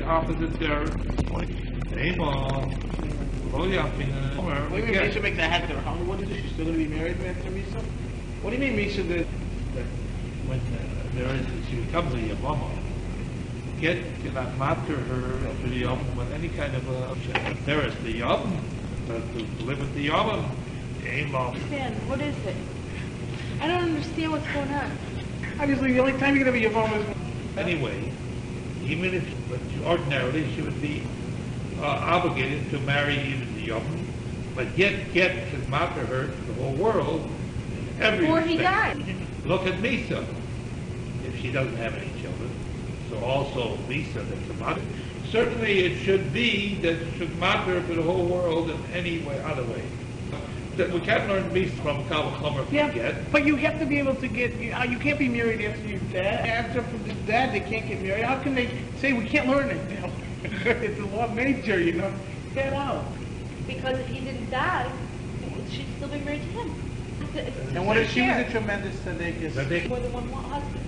opposite there. What do you mean Misha makes a head to her? What is it? She's still going to be married after Misha? What do you mean Misha did? When she becomes a Yavama, cannot matter her to the Yavam with any kind of there is the Yavam, to live with the Yavam. What is it? I don't understand what's going on. Obviously, the only time you're going to be Yavama is... Anyway, even if ordinarily she would be obligated to marry even the Yavam, but yet can matter her to the whole world in every Before respect. he died. Look at Misa, if she doesn't have any children. So also Misa, that's a matter. Certainly it should be that it should matter to the whole world in any way, other way. That we can't learn Misa from Kal Chomer yet. But you have to be able to get, you can't be married after your dad. After the dad, they can't get married. How can they say we can't learn it? You know? It's a law of nature, you know. Get out. Because if he didn't die, she'd still be married to him. And what if she was a tremendous tzaddikus? More than one husband.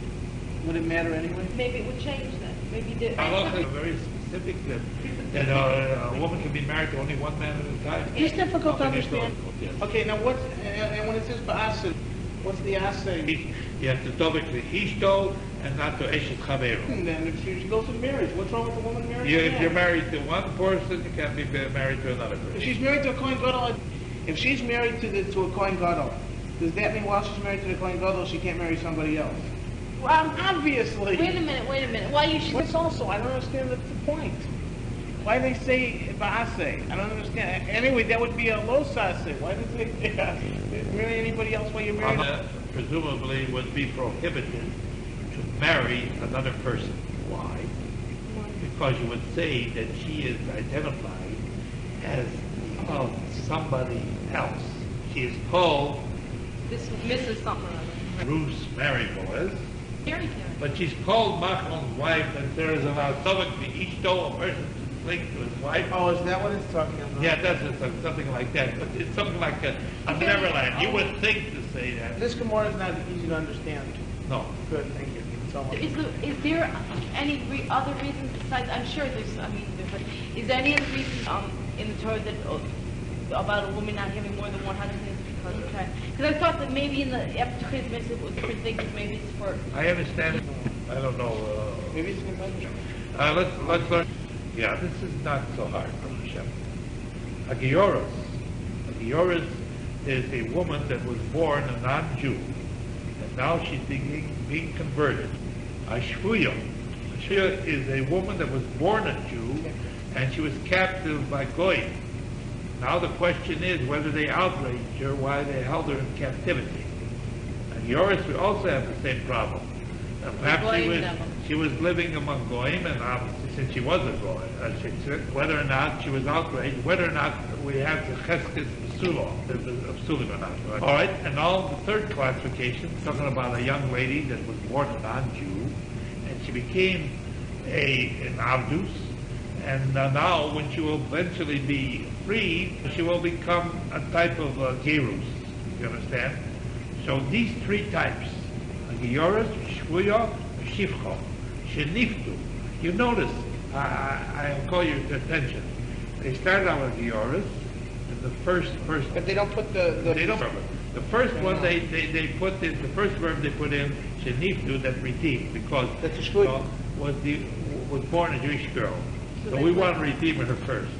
Would it matter anyway? Maybe it would change that. Maybe the... Allah is very specific that a woman can be married to only one man at a time. It's difficult to understand. Yes. Okay, now and when it says ba'asa, what's the asa? You have to double to Ishto and not to Eshet Chaveru. And then if she goes to marriage, what's wrong with a woman married? If you're married to one person, you can't be married to another person. If she's married to a Kohen Gadol, if she's married to a Kohen Gadol, does that mean while she's married to the Kohen Gadol, she can't marry somebody else? Well, obviously. Wait a minute. Why you should... What's also, I don't understand the point. Why they say ba'ase? I don't understand. Anyway, that would be a lo sase. Why did they marry anybody else while you're married? Presumably would be prohibited to marry another person. Why? Because you would say that she is identified as somebody else. She is called This Mrs. something. Bruce Mary Boaz. Mary But she's called Machlon's wife, and there is an automatic each door a person to link to his wife. Oh, is that what it's talking about? Yeah, that's something like that. But it's something like a Neverland. You would think to say that. This Gemara is not easy to understand. No. Good, thank you. Is there any other reasons besides? I'm sure there's. Is there any other reason in the Torah that about a woman not having more than one husband? Because I thought that maybe in the after Chizmis it was different things. Maybe it's for. I understand. I don't know. Maybe it's let's learn. Yeah, this is not so hard for Hashem. A Gioros. A Gioros is a woman that was born a non-Jew, and now she's being converted. A Shvuya. A Shvuya is a woman that was born a Jew, and she was captive by Goyim. Now the question is whether they outraged her while they held her in captivity. And Yoris would also have the same problem. And perhaps she was living among Goyim, and obviously since she was a Goyim, whether or not she was outraged, whether or not we have the Cheskes of Sulim or not. Right? All right, and now the third classification, talking about a young lady that was born a non-Jew, and she became an Avdus, and now when she will eventually be freed, she will become a type of Gerus. You understand? So these three types, Gioros, Shvuya, Shivcha, Sheniftu. You notice, I'll call your attention. They started out with Gioros, and the first person. But they don't put the They don't. The first one they put in, the first verb they put in, Sheniftu, that redeemed, because that's a Shvuya. Was born a Jewish girl. So we want to redeem her first.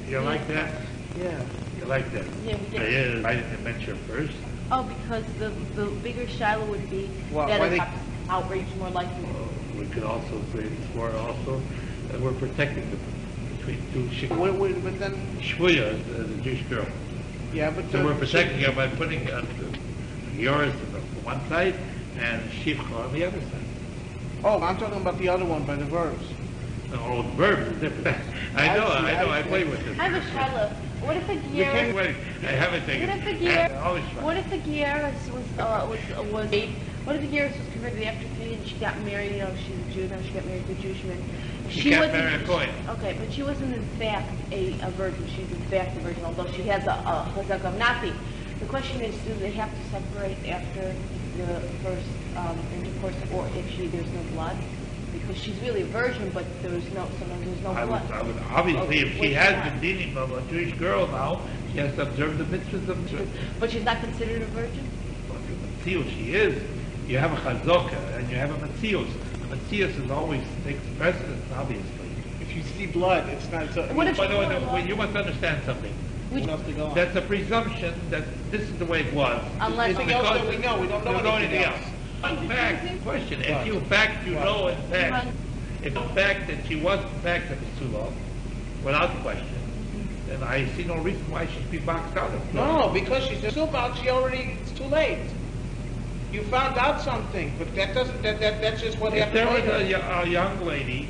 You like that? Yeah. You like that? Yeah, we did. I didn't mention her first. Oh, because the bigger Shiloh would be outrage more likely. We could also say this more also that we're protecting them between two Shvuya. But then Shvuya is a Jewish girl. Yeah, but so we're protecting her by putting yours on the one side and Shivcha on the other side. Oh, I'm talking about the other one by the verbs. Oh, the verbs is different. I know, I play with it. I have a Shiloh. What if a gear? Wait, I haven't taken it. What if the gear was What if the gear was converted after 3 and she got married? You know, she's a Jew, now she got married to a Jewish man. She got married a Kohen. Okay, but she wasn't in fact a virgin. She's in fact a virgin, although she has a chazak of Nasi. The question is, do they have to separate after the first intercourse, or if there's no blood? because she's really a virgin, but there's no blood. Obviously, if she Which has one? been dealing with a Jewish girl now, she has to observe the mitzvahs of the But she's not considered a virgin? Matzios she is. You have a chazaka and you have a matzios. Matzios is always takes precedence, obviously. If you see blood, it's not. What if But she- no, you must understand something. Which- What else to go on? That's a presumption that this is the way it was. Unless Anything else that we know? We don't know There's no anything else. In fact, question, if you fact you know in fact, if in fact that she was in fact a Kesuvos, without question, then I see no reason why she should be boxed out of No, because she's still about. It's too late. You found out something, but that doesn't. That's just what If there was happened. a young lady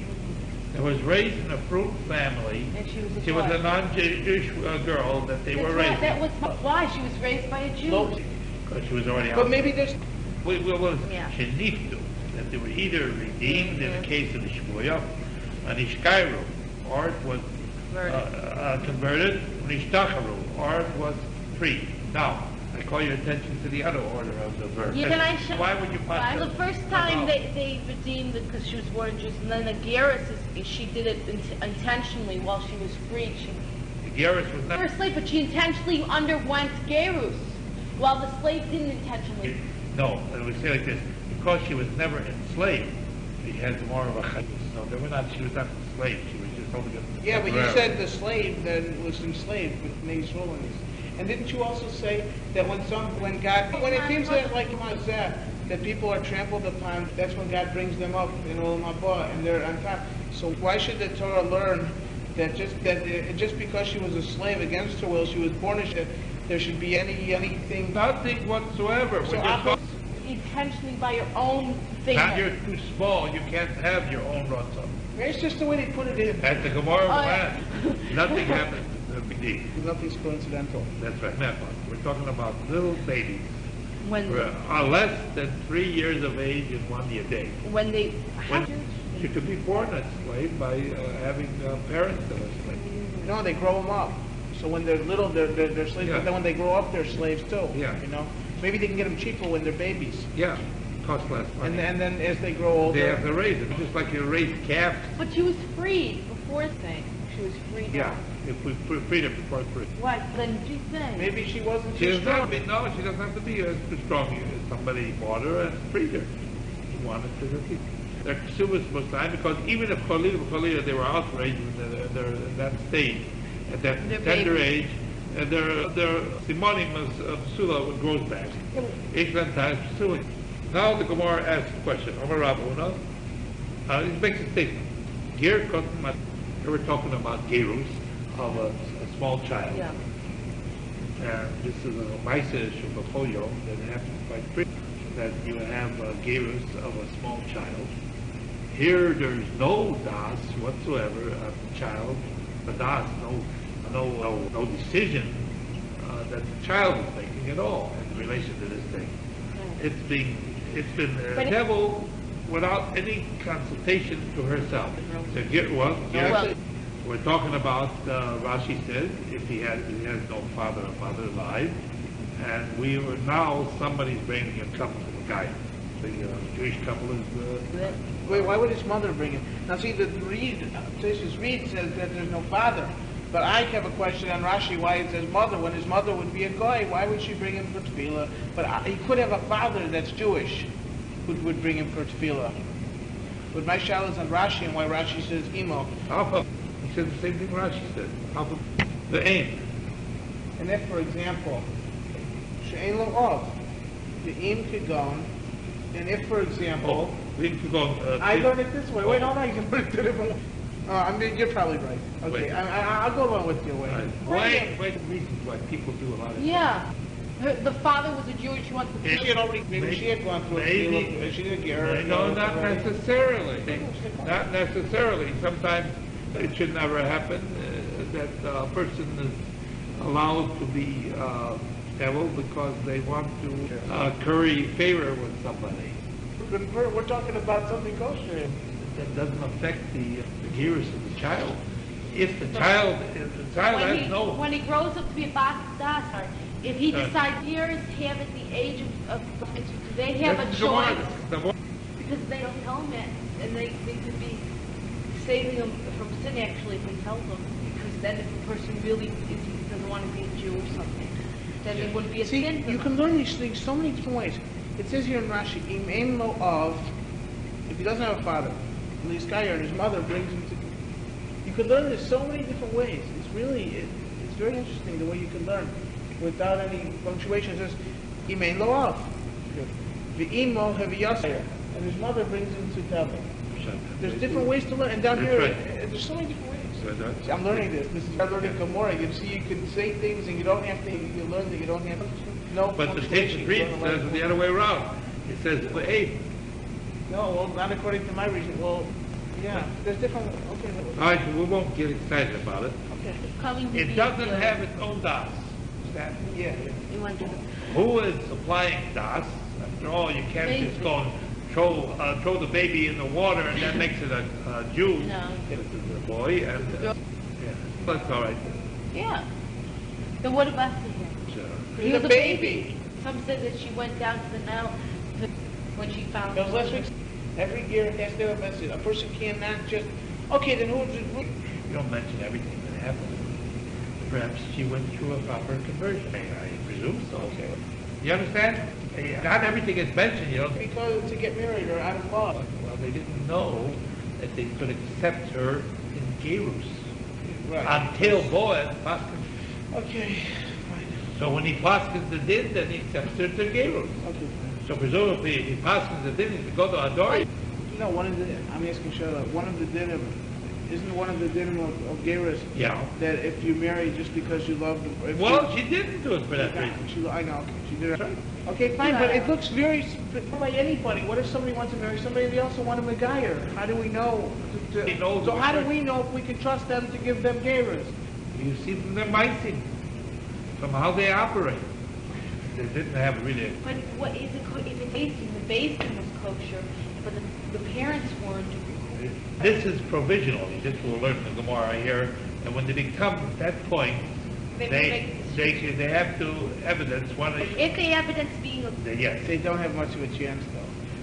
that was raised in a fruit family, And she was a non-Jewish girl that they were raised, That was why she was raised by a Jew. No, because she was already out. but maybe there's. We will Yeah. sheniftu, that they were either redeemed in the case of the shvuya, an ishkairu, or it was converted, an ishtacharu, or it was freed. Now, I call your attention to the other order of the verse. Yeah, can I show? Why would you find The that? first time No. they redeemed it because she was born Jews, and then the Geras she did it intentionally while she was freed. She The Geras was was a not. slave, but she intentionally underwent Gerus, while the slave didn't intentionally. No, I would say like this: because she was never enslaved, she has more of a chayus. No, they were not. She was not enslaved. She was just only. Yeah, but you said the slave that was enslaved with Nays rulings. And didn't you also say that when it seems like that people are trampled upon, that's when God brings them up in Olam Haba and they're on top. So why should the Torah learn that just because she was a slave against her will, she was born that there should be anything? Nothing whatsoever. So When you're Abba- Intentionally by your own thing. not you're too small, you can't have your own rotzah. It's just the way they put it in. At the Gemara, yeah. nothing happens to the big. Nothing's coincidental. That's right. We're talking about little babies When who are less than 3 years of age and 1 year day. when they When you could be born a slave by having parents that are slaves. No, they grow them up. So when they're little, they're slaves. Yeah. But then when they grow up, they're slaves too. Yeah. You know, maybe they can get them cheaper when they're babies. Yeah, cost less money. And then as they grow older, They have to raise them, just like you raise calves. But she was freed before thing. She was freed. Yeah, if we freed her before free. What? Then she said. maybe she wasn't She too doesn't have strong. to be, no, she doesn't have to be too strong. Somebody bought her and freed her. She wanted to repeat. They're Kesuvos most time because even if Cholila, they were outraged when they're in that stage, at that They're tender babies. age, and their simonim of Sula grows back. Ishlan times Sula. Now the Gemara asks a question. Omar Rabbi, he makes a statement. Here, they were talking about gerus of a small child. Yeah. And this is a Maisa Shubachoyo that happens quite frequently, that you have gerus of a small child. Here there's no das whatsoever of the child, a das, no decision that the child is making at all in relation to this thing. It's been But devil without any consultation to herself. So Well- we're talking about Rashi says if he has no father or mother alive, and we were now somebody's bringing him something to the guy. The Jewish couple is. Wait, why would his mother bring him? Now see, the Reed says that there's no father. But I have a question on Rashi why it says mother when his mother would be a goy. Why would she bring him for tefillah? But he could have a father that's Jewish who would bring him for tefillah. But my shal is on Rashi and why Rashi says imo. Alpha. He said the same thing Rashi said. Alpha. The aim. And if, for example, she'ein lo of, the im kagon, and if, for example, We could go. I learned it this way. Wait, hold on, you can learn it a different way. I mean, you're probably right. Okay, Wait. I'll go along with your way. Why the reasons why people do a lot of Yeah. The father was a Jewish. She wants Maybe to. maybe she had gone through a tefillah, she didn't get her. No, not necessarily. Not necessarily. Sometimes it should never happen that a person is allowed to be devil because they want to curry favor with somebody. We're talking about something kosher. That doesn't affect the gears of the child. If the child has no. When he grows up to be a Dasar, if he decides years have at the age of they have a choice because they don't tell him it. and they could be saving them from sin actually if they tell them, because then if a person really doesn't want to be a Jew or something, then it wouldn't be a See, sin for you them. can learn these things so many different ways. It says here in Rashi, Im ein lo av, if he doesn't have a father, and this guy or his mother brings him to. You can learn this so many different ways. It's really, it's very interesting the way you can learn without any punctuation. It says, Im ein lo av, v'imo haviyasaya, and his mother brings him to Tevel. There's different ways to learn, and down here, there's so many different ways. See, I'm learning this. This is I'm learning Gemara. You see, you can say things, and you don't have to. You learn that you don't have to. No. But the text reads says the other way around. It says Abe. No, well, not according to my reason. Well, yeah, there's different. Okay. All right, so we won't get excited about it. Okay. Coming to It be doesn't a- have its own das. Understand? Yeah. You want to- Who is supplying das? After all, you can't just go and throw the baby in the water and that makes it a Jew. No. This is a boy, and yeah, that's all right. Yeah. Then what about him? So, He was a a baby. baby. Some said that she went down to the Nile when she found Because him. last week, every year has to have a message. A person cannot just. Okay, then who? you don't mention everything that happened. Perhaps she went through a proper conversion. I presume so. Okay. You understand? Not everything is mentioned, you know. Because to get married or out of love. Well, they didn't know that they could accept her in Gerus until Boaz Paskins. Okay. Fine. So when he Paskins the din, then he accepts her to Gerus. Okay. So presumably, if he Paskins the din, he could go to Adori. No, one of the. I'm asking Shara. One of the dinim. Isn't one of the dinim of Geras Yeah. that if you marry just because you love the. if Well, you- she didn't do it for that Yeah, reason. I know. She did it. That's right. Okay, fine, but it looks very like anybody. What if somebody wants to marry somebody they also want a Megayer? How do we know? He knows So what how do they're- we know if we can trust them to give them Geras? You see from their mindset, from how they operate. They didn't have really. But what is it? If it's basin, the basin was kosher, but the parents weren't. This is provisional. This we'll learn in the Gemara here. And when they become that point, they have to evidence one. If they evidence being a, Yes. They don't have much of a chance, though.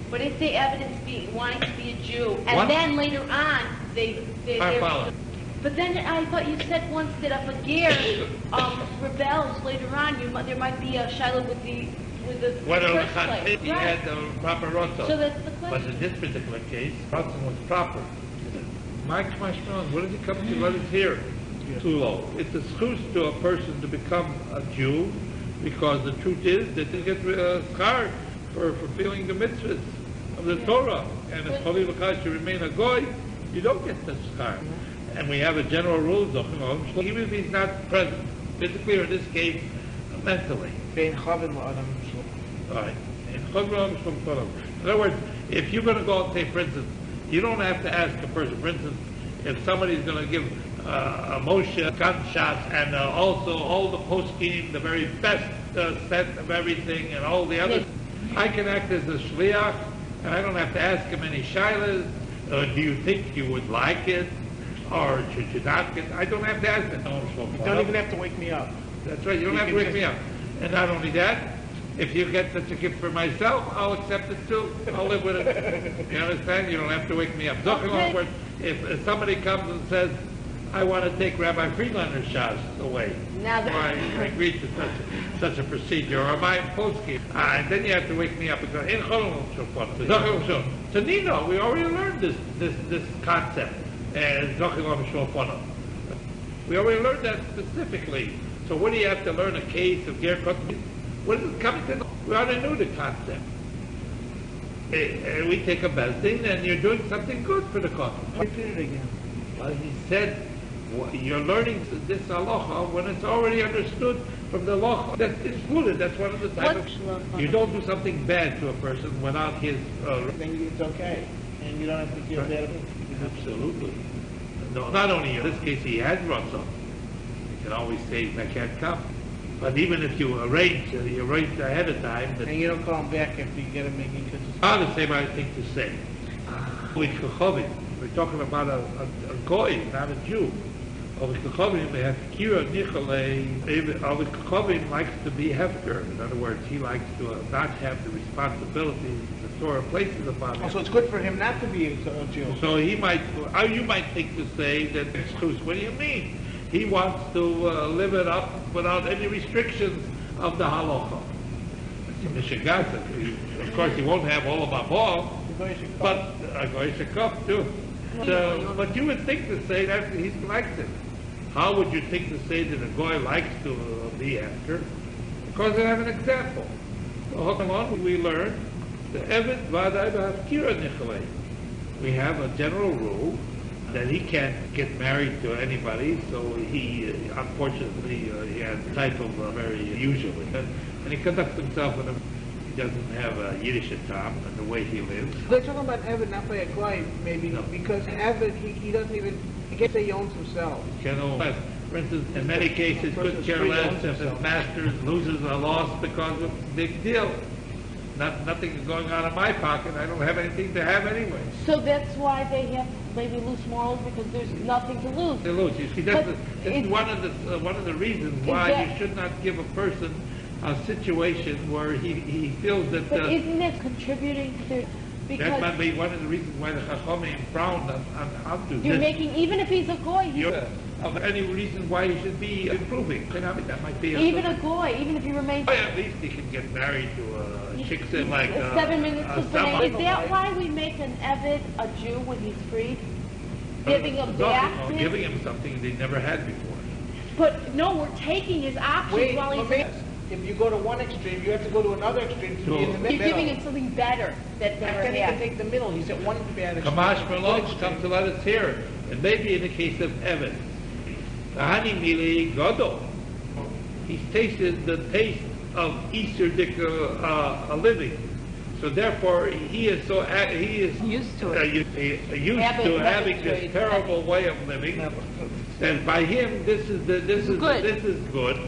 but if they evidence being wanting to be a Jew, and What? then later on they I follow. But then I thought you said once that if a ger rebels later on, there might be a shiloh with the Whether first place. he had the proper rotzon. So that's the But question. in this particular case, rotzon was proper. Mike Mashman, what does he come to let us hear? Too low. It's a schus to a person to become a Jew, because the truth is that they get schar for fulfilling the mitzvahs of the Torah. And if Choli L'chai should remain a goy, you don't get the schar. And we have a general rule, even if he's not present, physically or in this case, mentally. Bein chavin la'adam. All right. In other words, if you're going to go and say, for instance, you don't have to ask a person. For instance, if somebody's going to give a Moshe gunshots and also all the poskim, the very best set of everything and all the others, I can act as a shliach, and I don't have to ask him any shilas. Do you think you would like it? Or should you not get? I don't have to ask him. You don't even have to wake me up. That's right. You don't You have to can wake me up. And not only that, if you get such a gift for myself, I'll accept it too. I'll live with it. You understand? You don't have to wake me up. Okay. If somebody comes and says, I want to take Rabbi Friedlander's shas away, Now or that I agree to such a procedure, or my postscript, and then you have to wake me up and go, in so Nino, we already learned this concept. We already learned that specifically. So what do you have to learn a case of Ger Kotmi? What is it coming to? We already knew the concept. We take a bezdin and you're doing something good for the Kotmi. Repeat it again. Well, he said, you're learning this halacha when it's already understood from the halacha that's excluded. That's one of the type of... You don't do something bad to a person without his... Then it's okay. And you don't have to feel bad about it. Absolutely. No, not only in this case he had Ratzon. You can always say, I can't come. But even if you arrange ahead of time, And you don't call him back after you get him making because it's not the same thing to say. With Chachovim, we're talking about a goy, not a Jew. Alikachovim has kira nicholei. Alikachovim likes to be hefker. In other words, he likes to not have the responsibility the Torah places upon him. So it's good for him not to be a Jew. So he might, you might think to say that it's truth. What do you mean? He wants to live it up without any restrictions of the halacha. Of course, he won't have all of Abba, but a goyish cup too. So, but you would think to say that he likes it. How would you think to say that a goy likes to be after? Because they have an example. So, we learn the Evet Vadai B'Hafkira Nicholei. We have a general rule that he can't get married to anybody, so he, unfortunately, he has a type of very usually. And he conducts himself in a, he doesn't have a Yiddish atam in the way he lives. They're talking about Evid, not by a Goy, maybe, No. because Evid, he doesn't even, he can't say he owns himself. For instance, in many cases, could care less if his master loses or lost because of a big deal. Nothing is going on in my pocket. I don't have anything to have anyway. So that's why they have maybe loose morals, because there's nothing to lose. They lose. You see, this is one of the reasons why you should not give a person a situation where he feels that. But isn't that contributing to their? Because that might be one of the reasons why the Chachamim frowned on Abdu. you're making, even if he's a goy, of any reason why he should be improving. That might be even a goy, even if he remains. At least he can get married to a chicksin like 7 minutes to someone. Is that why we make an Evid a Jew when he's freed? Giving him back? Giving him something they never had before. But no, we're taking his options while he's If you go to one extreme, you have to go to another extreme to be in the middle. You're giving him something better that never Then he had. can take the middle. He's at one bad extreme. Kamash Merlot come to let us hear it. And maybe in the case of Evan, Tahani Mili Godo, he's tasted the taste of Easter a living. So therefore, he is Used to it. Used to having this terrible way of living. And by him, this is good,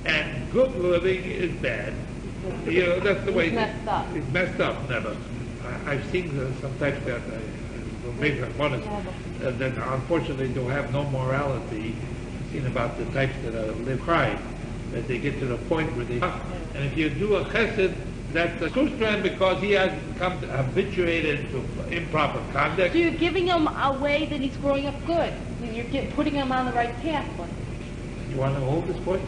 and good living is bad. You know, that's the way. It's messed up. It's messed up. Never. I've seen sometimes that maybe I'm honest, that unfortunately don't have no morality. I've seen about the types that live crime, that they get to the point where they. And if you do a chesed, that's a kushran because he has become habituated to improper conduct. So you're giving him a way that he's growing up good. You're putting him on the right path. You want to hold this point?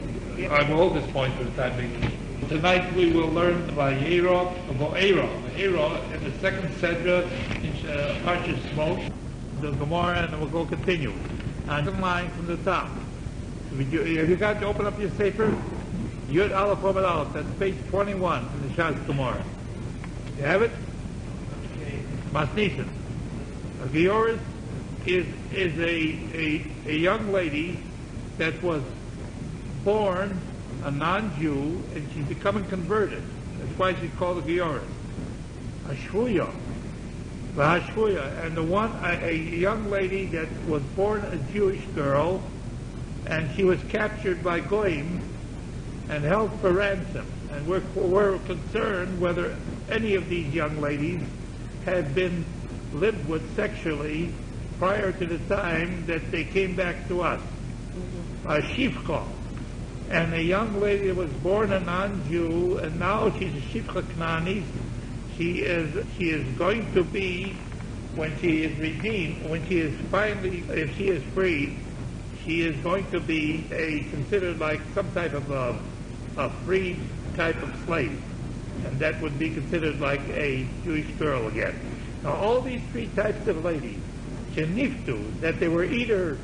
I will hold this point for the time being. Tonight we will learn about Eira, in the second Sedra, in Parshas Shmos, the Gemara, and then we'll go continue. And the line from the top. Have you got to open up your sefer? Yud Aleph Omid Aleph, that's page 21 in the Shas Gemara. You have it? Masnisan. A Gioris is a young lady that was born a non-Jew and she's becoming converted. That's why she's called a Gioris. A Shvuya. And a young lady that was born a Jewish girl, and she was captured by Goyim and held for ransom. And we're concerned whether any of these young ladies had been lived with sexually prior to the time that they came back to us. A Shifcha. And a young lady that was born a non-Jew, and now she's a Shifcha Knani. She is going to be, when she is redeemed, when she is finally, if she is freed, she is going to be considered like some type of a free type of slave. And that would be considered like a Jewish girl again. Now all these three types of ladies, Sheniftu, that they were either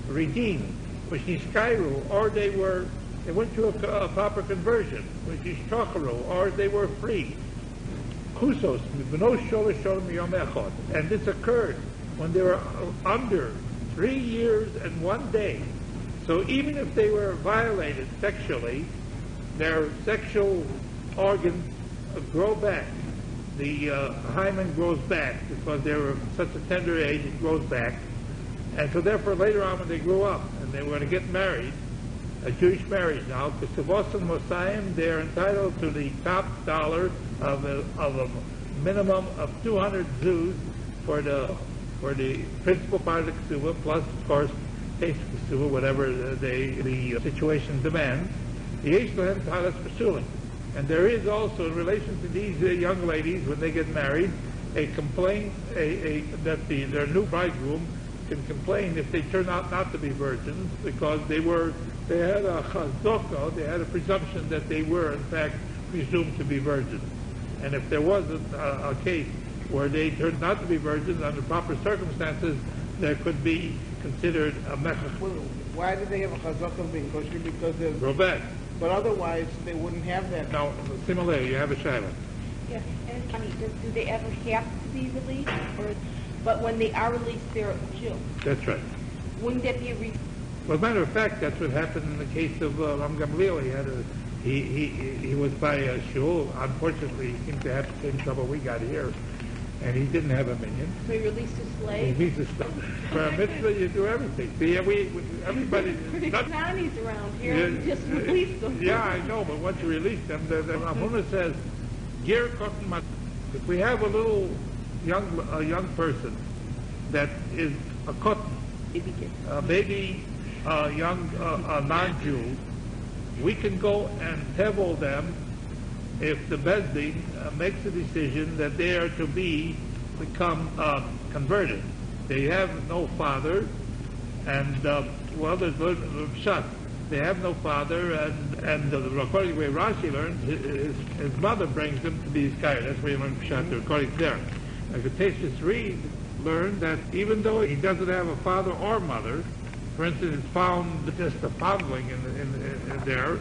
redeemed, which is Kairu, or they went through a proper conversion, which is Chocharu, or they were free. Kusos, and this occurred when they were under 3 years and 1 day. So even if they were violated sexually, their sexual organs grow back. The hymen grows back because they were such a tender age, it grows back. And so therefore later on when they grew up and they were going to get married, a Jewish marriage now, Kesuvos and Mosayim, they're entitled to the top dollar of a minimum of 200 zuz for the principal part of the Kesuvah, plus of course case Kesuvos, whatever the situation demands, yesh lehem taras pursuing. And there is also, in relation to these young ladies, when they get married, a complaint that their new bridegroom can complain if they turn out not to be virgins, because they had a chazaka, they had a presumption that they were in fact presumed to be virgins. And if there was a case where they turned not to be virgins under proper circumstances, there could be considered a mechach. Well, why did they have a chazaka of being kosher? Because of Rabbi. But otherwise, they wouldn't have that. Now, similarly, you have a shayla. Yeah, and I mean, do they ever have to be released? But when they are released, they're a Jew. That's right. Wouldn't that be a reason? Well, as a matter of fact, that's what happened in the case of Ram Gamliel. He was by a shul. Unfortunately, he seemed to have the same trouble we got here, and he didn't have a minion. So he released a slave? He released a For a mitzvah, you do everything. See, everybody... Pretty not- Connie's around here. Yeah, We just released them. Yeah, I know, but once you release them, the Ramuna says, Ger Kotten Mat. If we have a young person that is a Kotten, maybe a young non-Jew, we can go and tevel them if the Bezdin makes a decision that they are to become converted. They have no father, and there's a shut. They have no father, and according to the way Rashi learns, his mother brings him to be his guy. That's where you learn Pshat, according to there. Kesuvos Reed learned that even though he doesn't have a father or mother, for instance, it's found just a foundling in there,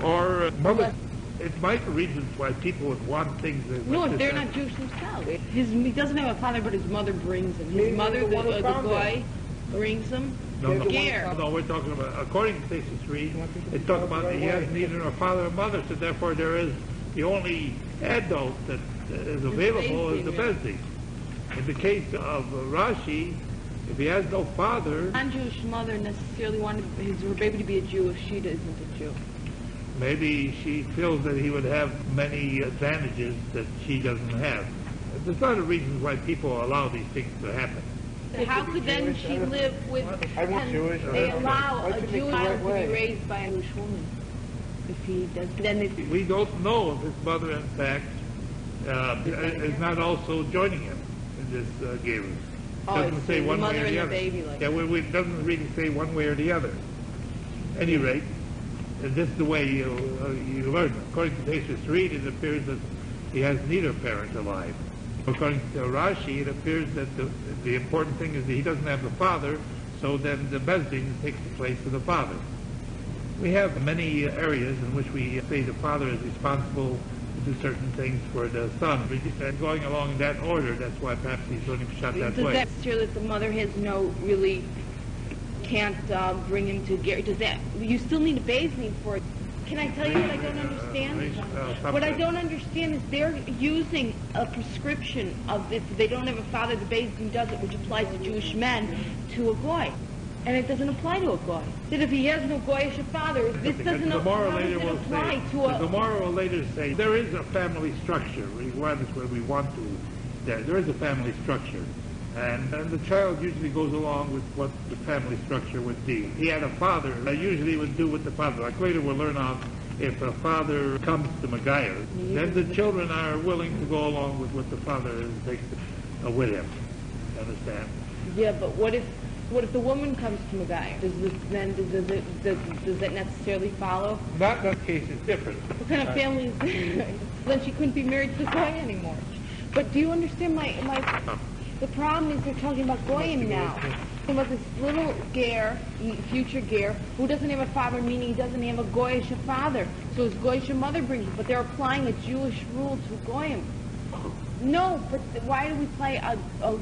or mother. It might be reasons why people would want things. No, if they're not Jewish themselves. He doesn't have a father, but his mother brings him. His mother, the guy, brings him. No, we're talking about, according to Kesuvos Reed, it's talking about he has neither a father or mother, so therefore there is the only adult that is available is the Bezdin. In the case of Rashi, if he has no father, Non-Jewish mother necessarily wanted her baby to be a Jew if she isn't a Jew. maybe she feels that he would have many advantages that she doesn't have. There's not a reason why people allow these things to happen. How could then she live with, I'm Jewish. they allow Why a should they Jewish go child that to be way? raised by a Jewish woman? If he does, then if We don't know if his mother, in fact, is not also joining him in this Gerus. Oh, I Doesn't see. say The one way mother or and the the other. baby, like Yeah, it doesn't really say one way or the other. At any rate, this is the way you learn. According to Kesuvos Reed, it appears that he has neither parent alive. According to Rashi, it appears that the important thing is that he doesn't have the father, so then the Bezdin takes the place of the father. We have many areas in which we say the father is responsible to do certain things for the son. And going along in that order, that's why perhaps he's learning Pshat that does way. that sure that the mother has no really can't bring him to Gary? Does that you still need a bathing for it? Can I tell you what I don't understand? What I don't understand is they're using a prescription of if they don't have a father, the bathing does it, which applies to Jewish men, to a goy. And it doesn't apply to a goy. That if he has no goyish father, this doesn't The Gemara how does later it will apply say, to the a... Gemara will later say, there is a family structure, regardless where we want to, there is a family structure. And the child usually goes along with what the family structure would be. If he had a father, usually would do with the father. Like later we'll learn out, if a father comes to Megayah, then the children are willing to go along with what the father takes with him. Understand? Yeah, but what if the woman comes to Megayah? Does that necessarily follow? Not that case is different. What kind of family is this? Then she couldn't be married to the goy anymore. But do you understand my the problem is they're talking about goyim now. Talking about this little ger, future ger, who doesn't have a father, meaning he doesn't have a goyish father. So his goyish mother brings it, but they're applying a Jewish rule to goyim. No, but why do we apply a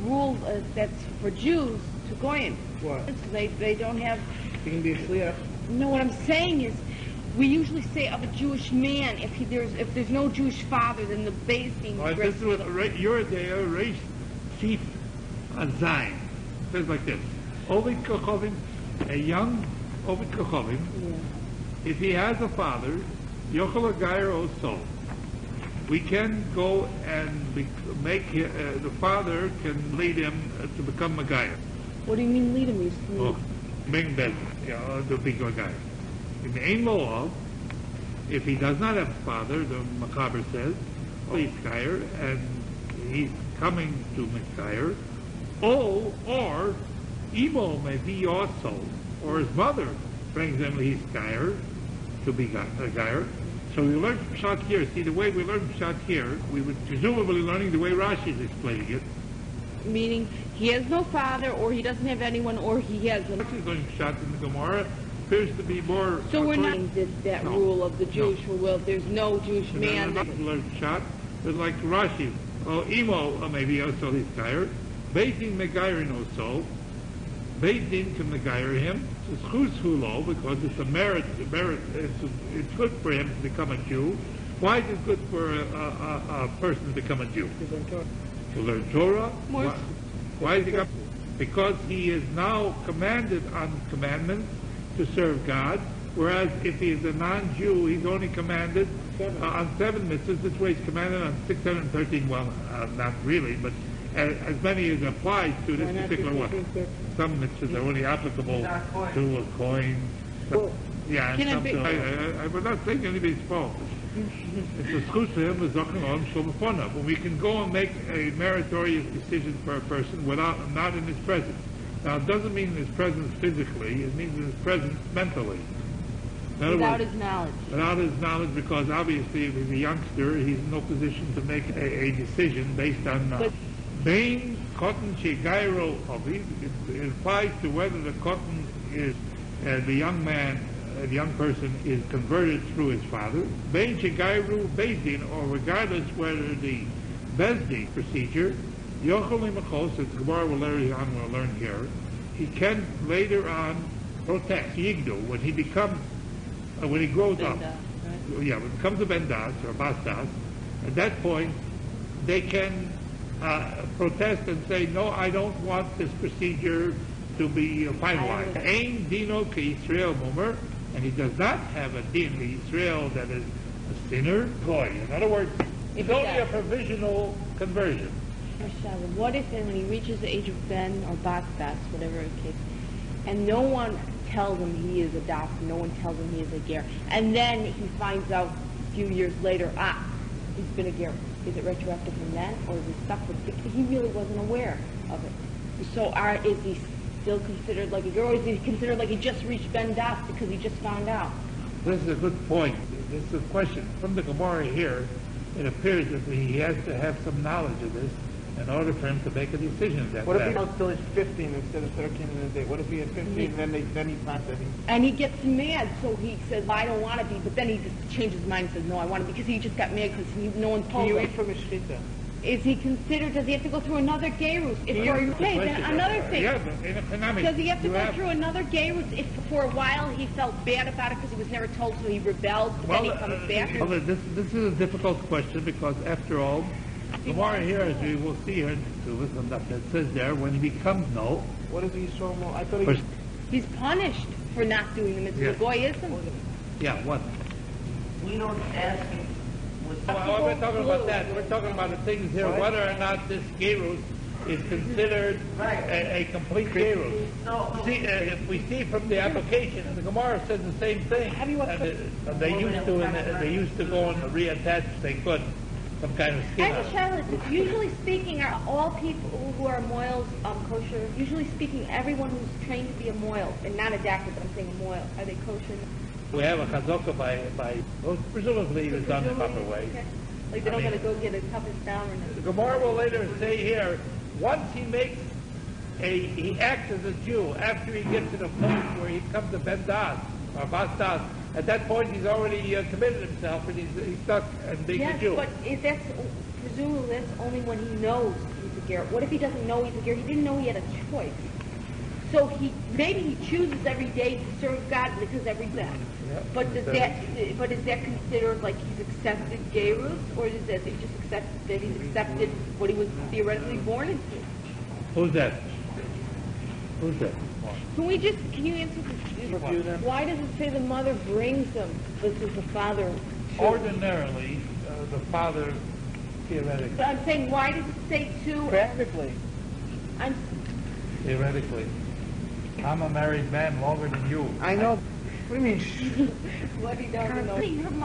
rule that's for Jews to goyim? What? They don't have... He can be a shliach. No, what I'm saying is, we usually say of a Jewish man, if there's no Jewish father, then the base being Well, this is what your day, race chief Azayin. It says like this: Ovid Kochovim, a young Ovid Kochovim, if he has a father, Yochel Agayer also. We can go and make the father can lead him to become Magayer. What do you mean lead him? Oh, bring that, the bigger guy. In the Ein Mo'ov, if he does not have a father, the Machaber says, he's Geir, and he's coming to Misgeir, or Imo may be also, or his mother brings him his Geir, to be Geir. So we learn from Pshat here. See, the way we learn from Pshat here, we would presumably learning the way Rashi is explaining it. Meaning he has no father, or he doesn't have anyone, or he has them. Actually, going Pshat in the Gemara appears to be more... So we're not that No. rule of the Jewish will. There's no Jewish So man. then that- learn Pshat, but like Rashi, Imo maybe also his Geir, Beit Din Megairin also, Beit Din can Megair him, it's Chus Hulo, because it's a merit, it's good for him to become a Jew. Why is it good for a person to become a Jew? To learn Torah. More- Why is he come? Because he is now commanded on commandments to serve God, whereas if he is a non-Jew, he's only commanded on 7 mitzvahs. This way he's commanded on 613, well, not really, but as many as applies to this particular one. Some mitzvahs are only applicable to a coin. Yeah, and Can I some be- to, I would not think anybody's fault. It's a schus to him, when we can go and make a meritorious decision for a person without not in his presence. Now, it doesn't mean in his presence physically; it means in his presence mentally. In other Without words, his knowledge. without his knowledge, because obviously, if he's a youngster, he's in no position to make a decision based on But- Bain cotton shegairo of it applies to whether the cotton is the young man. The young person is converted through his father. Bein shegairu bezdin, or regardless whether the bezdin procedure, yochel imachos, as the Gemara will later on will learn here, he can later on protest yigdu when he becomes when he grows up. Right? Yeah, when he becomes a bendas or basdas. At that point, they can protest and say, no, I don't want this procedure to be finalized. Ein dino ke Yisrael mumer, and he does not have a din Yisrael that is a sinner. Goy. In other words, it's If he only a does. provisional conversion. Shalom. What if when he reaches the age of Ben or Bastas, whatever the case, and no one tells him he is adopted, no one tells him he is a ger, and then he finds out a few years later, he's been a ger. Is it retroactive from then, or is he stuck with it? He really wasn't aware of it. So is he still considered like a ger, or is he considered like he just reached Ben Das because he just found out? This is a good point. This is a question. From the Gemara here, it appears that he has to have some knowledge of this in order for him to make a decision of that. What if he matter. knows till he's 15 instead of 13 in a day? What if he at 15 then he's not that? And he gets mad, so he says, well, I don't want to be, but then he just changes his mind and says, no, I want to be, because he just got mad because no one Can told you him. read from his shita? Is he considered, does he have to go through another gerus? If for okay, then another thing. Yeah, but in economics, Does he have to you go through another gerus if for a while he felt bad about it because he was never told, so he rebelled, but then he comes back? Well, this is a difficult question because, after all, the Gemara here, as we will see here in Kesuvos, that says there, when he becomes no, What is he so more? I thought he first, He's punished for not doing the mitzvah. Yeah. The goy isn't. yeah, what? We don't ask him Well, we're talking about that. We're talking about the things here, whether or not this gerus is considered a complete gerus. See, if we see from the application, the Gemara says the same thing. They used to go and reattach if they could some kind of skin. And Charlotte, usually speaking, are all people who are moils kosher? Usually speaking, everyone who's trained to be a moil, and not a doctor, but I'm saying a moil, are they kosher? We have a chazaka by well, presumably it was done the proper way. Okay. Like they don't I mean- gotta go get a toughest down or The nothing. Gemara will later say here, once he acts as a Jew, after he gets to the point where he becomes a Ben Das or Bas Das, at that point he's already committed himself and he's stuck and being a Yes, Jew. but that's presumably that's only when he knows he's a ger. What if he doesn't know he's a ger? He didn't know he had a choice. So maybe he chooses every day to serve God because every day. Yeah. But is that considered like he's accepted gerus, or is that he just accepted that he's accepted what he was theoretically born into? Who's that? Who's that? Can you answer Review this? them. Why does it say the mother brings him versus the father? Ordinarily, the father theoretically. But I'm saying, why does it say two? Practically. theoretically. I'm a married man longer than you. I know. What do you mean? What he doesn't know.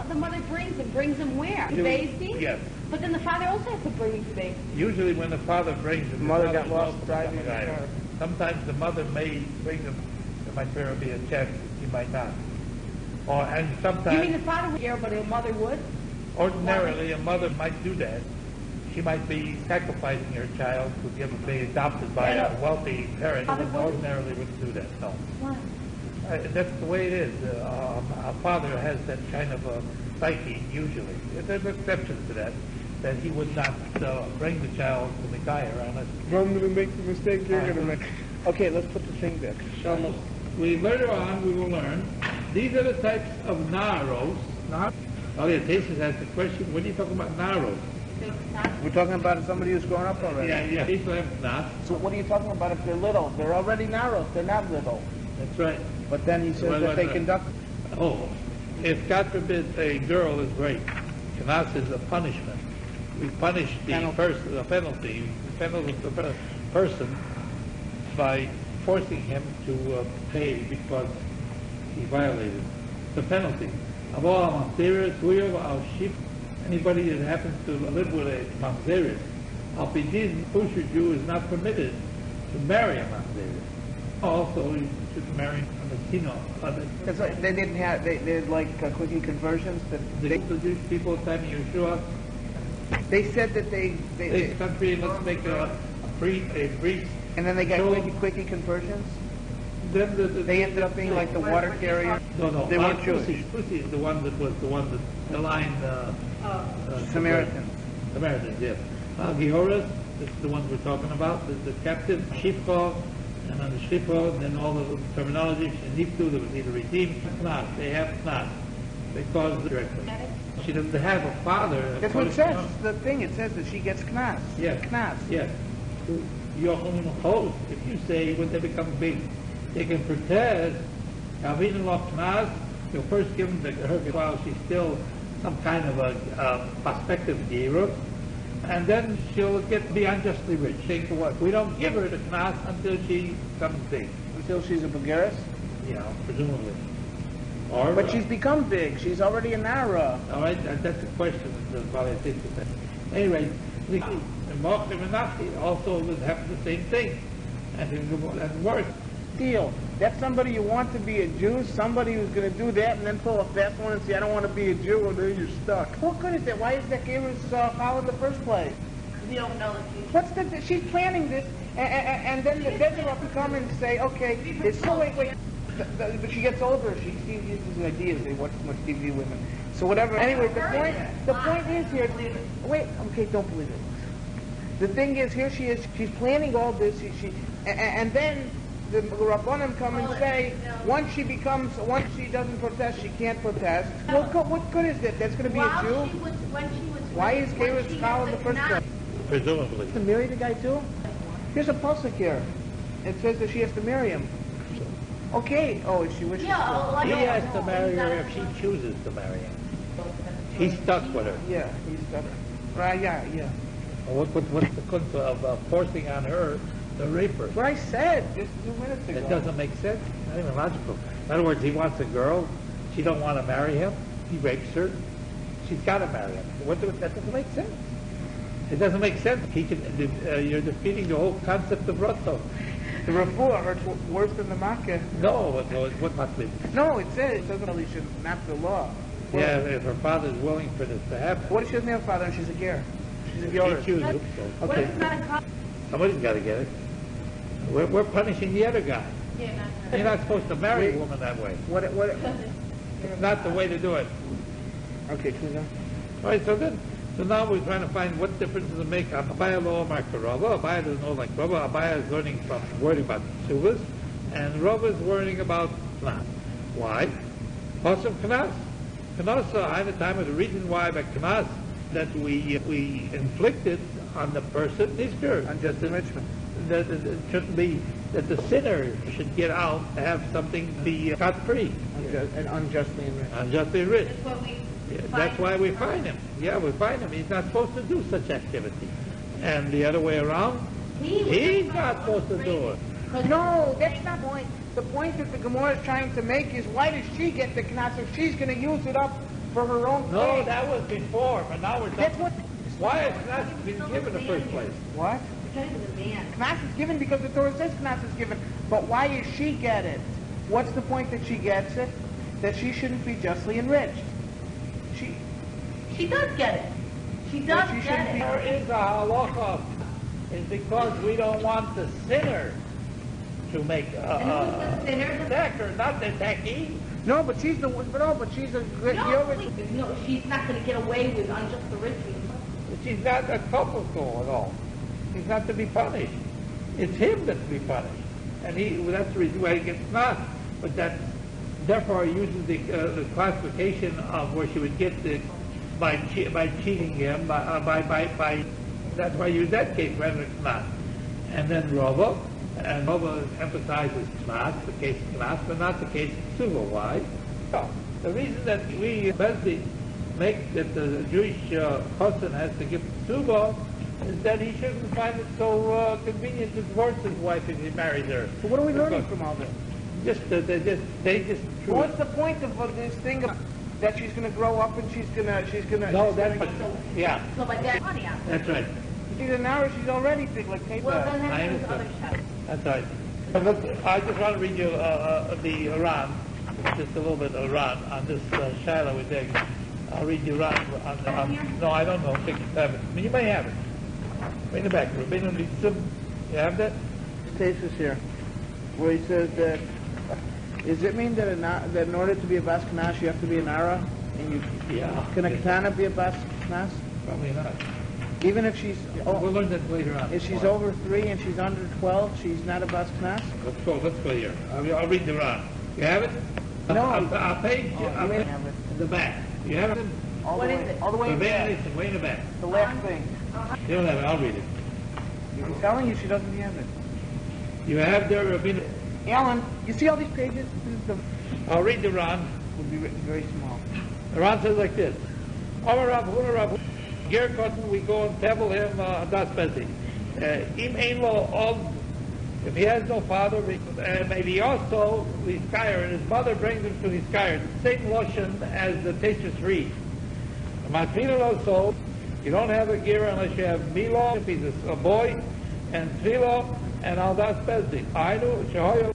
The mother brings him where? To Beis Yes. But then the father also has to bring him to Beis. Usually when the father brings them, Mother the got lost knows driving the the guy. car. Sometimes the mother may bring them. There might very be a chance that she might not. And You sometimes, mean the father would care, but the mother would? ordinarily, a mother might do that. She might be sacrificing her child to be adopted by a wealthy parent. Father Who would? ordinarily wouldn't do that. No. Why? That's the way it is. A father has that kind of a psyche, usually. There's exceptions to that he would not bring the child to the guy around us. I'm going to make the mistake you're going to make. Okay, let's put the thing back. Show me. Later on, we will learn, these are the types of naros. Okay, Tesis asked the question, what are you talking about naros? We're talking about somebody who's grown up already. Yeah, people have not. So what are you talking about if they're little? They're already narrows. They're not little. That's right. But then he says Well, that they right. conduct. Oh, if God forbid a girl is raped, Kanas is a punishment. We punish the penalty the person by forcing him to pay because he violated the penalty. Of all mamzeres, huyo al shif, anybody that happens to live with a mamzeres, al pidin, kosher Jew is not permitted to marry a mamzeres. Also, you should marry a Latino. It's like they didn't have. They did like quickie conversions. The Jewish people at the time of Yeshua, They said that they this country, let's make a priest. and then they got Show- quickie conversions. Then They ended up being like the water carrier. No, They weren't Jewish. Pussy is the one that was the one that aligned Samaritans. Samaritans, yes. Gehoras, this is the ones we're talking about, the captive, Shifra, and on the Shifra, then all the terminology, Sheniftu, there was either redeemed, Knas, they have Knas, because directly. She doesn't have a father. That's what it says. The thing it says that she gets knas. Yes. Knas. Yes. If you say when they become big, they can protest, Kavin Knas, you'll first give them her while she's still some kind of a prospective Gerut, and then she'll be unjustly rich. Think for what? We don't give her the Knas until she becomes big. Until she's a Bulgaris. Yeah, presumably. Or, But she's become big. She's already a Nara. all right, that's a question. That's probably a thing to say. Anyway, Mochim and Nachi also would have the same thing, and worse. Deal. That's somebody you want to be a Jew, somebody who's going to do that and then pull a fast one and say, I don't want to be a Jew, well, then you're stuck. What good is that? Why is that Gabriel's foul in the first place? We don't know the future. What's the, she's planning this, and then the Desert will come and say, okay, it's so wait. But she gets older, she sees these ideas, they watch too much TV women. So whatever, anyway, the point is here, wait, okay, don't believe it. The thing is, here she is, she's planning all this, and then the Rabbanim come and say, once she doesn't protest, she can't protest. Well, what good is that? That's going to be a Jew? Why is Gabriel's foul in the first place? Presumably. To marry the guy too? Here's a pasuk here. It says that she has to marry him. Okay. Oh, if she wishes to. He has to marry her if she chooses to marry him. He's stuck with her. Yeah, he's stuck. Right, yeah. What's the concept of forcing on her to rape her? What I said just 2 minutes ago. That doesn't make sense. Not even logical. In other words, he wants a girl. She don't want to marry him. He rapes her. She's got to marry him. That doesn't make sense. It doesn't make sense. You're defeating the whole concept of Ratzon. The refuah hurts worse than the makkah. No, what must be? No, it doesn't really should not the law. Well, Yeah, if her father is willing for this to happen. What if she doesn't have a father and she's a ger? She's a He ger. chooses. So. What if it's not a cop? Somebody's got to get it. We're punishing the other guy. Yeah, not her. You're not supposed to marry a woman that way. What? It's not the way to do it. Okay, Tuna. All right, so now we're trying to find what difference does it make. Abaya lo amar Rava. Abaya doesn't know like Rava. Abaya is wording about Kesuvos, and Rava is wording about Knas. Why? Pasuk Knas. Knas, I the time of the reason why by Knas that we inflicted on the person is pure. Unjust enrichment. That it shouldn't be that the sinner should get out to have something be scot free, And unjustly enriched. unjustly rich. That's what we. That's why we find him. Yeah, we find him. He's not supposed to do such activity. And the other way around, he's not supposed to do it. because No, that's not the point. The point that the Gemara is trying to make is, why does she get the knas if she's going to use it up for her own No, thing? that was before, but now we're That's talking. what... Why is not been given in the first place? What? because of the man. Knas is given because the Torah says knas is given. But why does she get it? What's the point that she gets it? That she shouldn't be justly enriched. She does get it. She does she get shouldn't it. be- There is a halacha, is because we don't want the sinner to make And who's the sinner? attacker, not the attackee. No, but she's the one. No, but she's a good. No, she's not going to get away with unjust enrichment. She's not a couple at all. She's not to be punished. It's him that's to be punished. And that's the reason why he gets not. But therefore he uses the classification of where she would get by cheating him, that's why I use that case rather than knas. And then Rabbi emphasizes knas, the case of knas, but not the case of Kesuvos. Why? No. The reason that we Besdi make that the Jewish person has to give Kesuvos is that he shouldn't find it so convenient to divorce his wife if he marries her. So what are we learning from all this? They just. What's the point of this thing that she's going to grow up and she's going to? No, that's yeah. So by that money out. That's right. She's an hour. She's already big like paper. Well, then I that's other understand. shot. That's right. Look, I just want to read you the Iran, just a little bit of Iran on this Shiloh with David. I'll read you Iran on no, I don't know, 6 or 7. I mean, you may have it. Way in the back. Rabbi, you have that? Stasis here, where he says that. Does it mean that in order to be a bas knas you have to be an ara? And can a katana be a bas knas? Probably not. Even if she's We'll learn that later on. if she's over 3 and she's under 12, she's not a bas knas. Let's go here. I'll read the Iran. You have it? No. I'll page I mean, in the back. You have it? all What the is way, it? all the way in the back. Listen, way in the back. The last thing. You don't have it. I'll read it. I'm telling you, she doesn't have it. You have there, Rabbi. Alan, you see all these pages? This is the I'll read the Iran. will be written very small. Iran says like this. Amar Rav, Huna Rav, Ger Kotten, we go and table him, das Bezi. Im ein lo od, if he has no father, maybe also, Hiskayr, and his mother brings him to Hiskayr. The same lotion as the Tesis read. Matfila also, you don't have a ger unless you have Milo, if he's a boy, and Tvilo, and Al das Bezi. I know, Shahoyo,